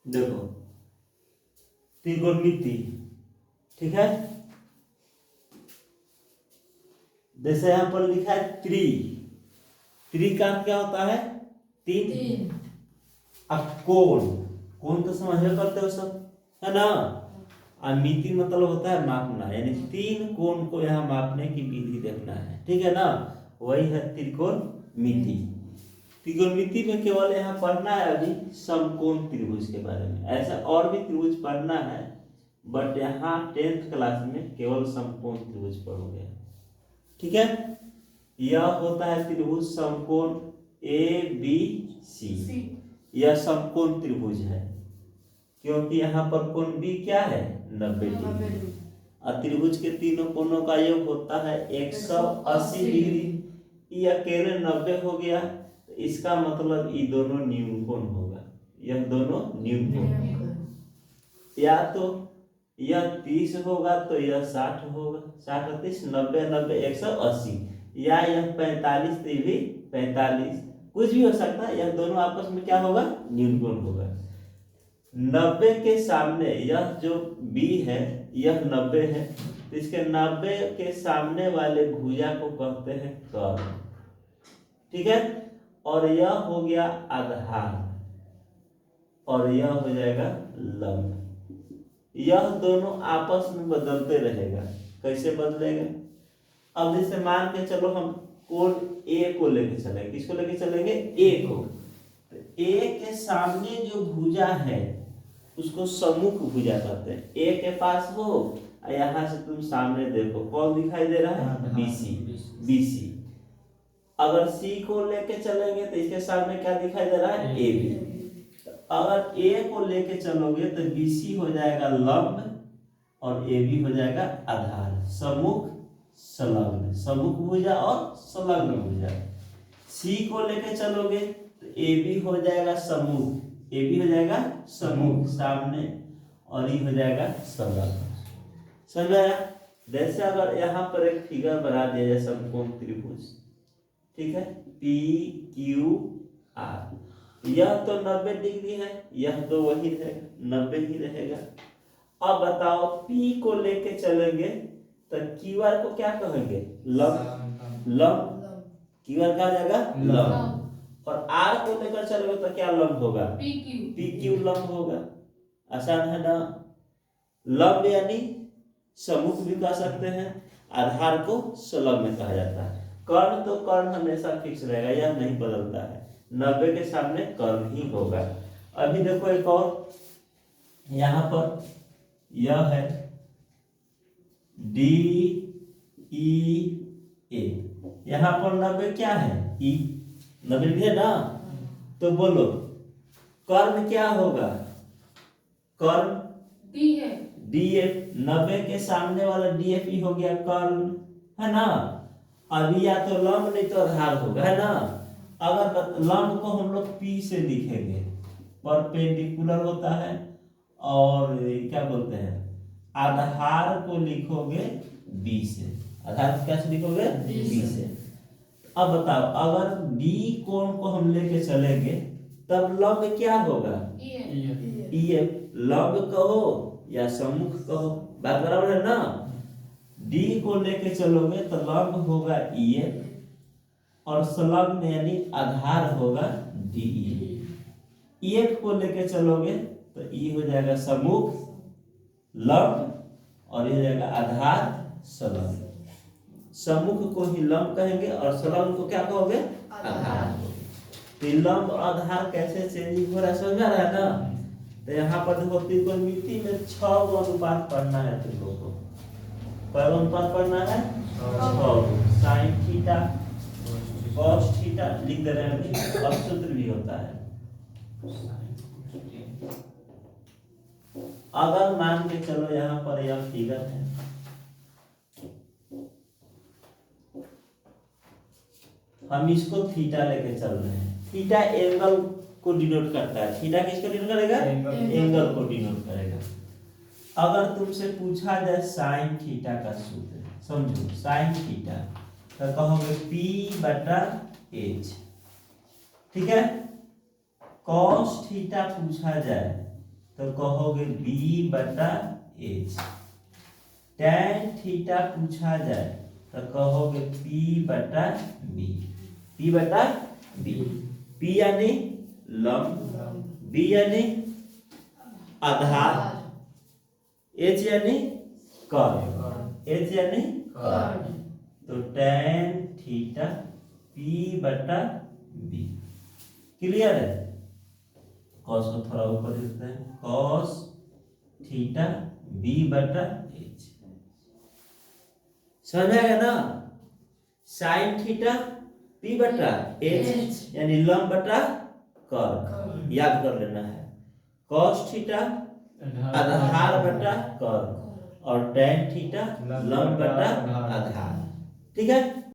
देखो त्रिकोणमिति, ठीक है। जैसे यहाँ पर लिखा है त्रि का क्या होता है? तीन। अब कोण तो समझ में करते हो सब, है ना। और मिति मतलब होता है मापना, यानी तीन कोण को यहाँ मापने की विधि देखना है, ठीक है ना। वही है त्रिकोणमिति। त्रिकोणमिति में केवल यहाँ पढ़ना है अभी समकोण त्रिभुज के बारे में। ऐसा और भी त्रिभुज पढ़ना है, बट यहाँ 10th क्लास में केवल समकोण त्रिभुज पढ़ोगे, ठीक है। यह होता है त्रिभुज समकोण ABC। यह समकोण त्रिभुज है क्योंकि यहाँ पर कोण B क्या है? 90 डिग्री। और त्रिभुज के तीनों कोणों का योग होता है 180 डिग्री। ये अकेले 90 हो गया, तो इसका मतलब ये दोनों न्यून कोण होगा। यह दोनों न्यून कोण, या तो यह 30 होगा तो यह 60 होगा। 60 30 90 90 180, या यह 45 तो ये भी 45, कुछ भी हो सकता है। यह दोनों आपस में क्या होगा? न्यून कोण होगा। 90 के सामने यह जो B है यह 90 है, तो इसके 90 के सामने वाले भुजा को कहते हैं कर्ण, ठीक है। और यह हो गया आधार और यह हो जाएगा लंब। यह दोनों आपस में बदलते रहेगा। कैसे बदलेगा? अब जैसे मान के चलो हम कोण A को लेके चलेंगे। किसको लेके चलेंगे? A को। तो A के सामने जो भुजा है उसको सम्मुख भुजा कहते हैं। A के पास हो और यहाँ से तुम सामने देखो, कौन दिखाई दे रहा है? BC। अगर C को लेके चलेंगे तो इसके सामने क्या दिखाई दे रहा है? AB। अगर A को लेके चलोगे तो BC हो जाएगा लंब और AB हो जाएगा आधार। सम्मुख संलग्न, सम्मुख भुजा और संलग्न भुजा। C को लेके चलोगे तो AB हो जाएगा सम्मुख, AB हो जाएगा सम्मुख सामने, और ये हो जाएगा संलग्न। समझ आया? जैसे अगर यहाँ पर एक फिगर बना दिया जाए समकोण त्रिभुज, ठीक है, PQR। यह तो 90 डिग्री है, यह तो वही रहेगा, 90 ही रहेगा। अब बताओ P को लेके चलेंगे तो QR को क्या कहेंगे? लंब। QR का जाएगा लंब। और R को लेकर चलोगे तो क्या लंब होगा? PQ लंब होगा। आसान है ना। लंब यानी सम्मुख भी कह सकते हैं, आधार को संलग्न कहा जाता है। कर्ण तो कर्ण हमेशा फिक्स रहेगा, यह नहीं बदलता है। 90 के सामने कर्ण ही होगा। अभी देखो एक और, यहाँ पर यह है DEA। यहाँ पर 90 क्या है? E 90 है ना। तो बोलो कर्ण क्या होगा? कर्ण DF। 90 के सामने वाला DF हो गया कर्ण, है ना। अभी या तो लंब नहीं तो आधार होगा, है ना। अगर लंब को हम लोग P से लिखेंगे, परपेंडिकुलर होता है, और क्या बोलते हैं, आधार को लिखोगे B से। आधार को कैसे लिखोगे? B से। अब बताओ अगर B कोण को हम लेके चलेंगे तब लंब क्या होगा? EF। लंब कहो या सम्मुख कहो, बात बराबर है ना। D को लेके चलोगे तो लंब होगा EF और संलग्न यानी आधार होगा DE। EF को लेके चलोगे तो E हो जाएगा सम्मुख लंब और ये हो जाएगा आधार संलग्न। सम्मुख को ही लंब कहेंगे और संलग्न को क्या कहोगे? आधार। तो लंब आधार कैसे चेंजिंग हो रहा है, समझ रहा है ना। तो यहाँ पर देखो त्रिकोणमिति में 6 गो अनुपात पढ़ना है तुम लोग को। क्या अनुपात पढ़ना है? 6। साइन थीटा, कॉस थीटा लिख दे रहे हैं, अब सूत्र भी होता है। अगर मान के चलो यहाँ पर यह फिगर है, हम इसको थीटा लेके चल रहे हैं। थीटा एंगल को डिनोट करता है। थीटा किसको डिनोट करेगा? एंगल को डिनोट करेगा। अगर तुमसे पूछा जाए साइन थीटा का सूत्र, समझो साइन थीटा, तो कहोगे P/H, ठीक है। कॉस थीटा पूछा जाए तो कहोगे बी बटा एच। tan थीटा पूछा जाए तो कहोगे पी बटा बी। पी बटा बी। पी यानी लंब, बी यानी आधार, एच यानी कर्व, एच यानी कर्व। तो tan थीटा पी बटा बी। क्लियर है? कॉस को थोड़ा ऊपर लिखते हैं, कॉस थीटा बी बटा एच। समझ में आएगा ना? साइन थीटा पी बटा एच यानी लंब बटा कर्व, याद कर लेना है। कॉस थीटा आधार बटा कर्व और tan थीटा लंब बटा आधार। ठीक है।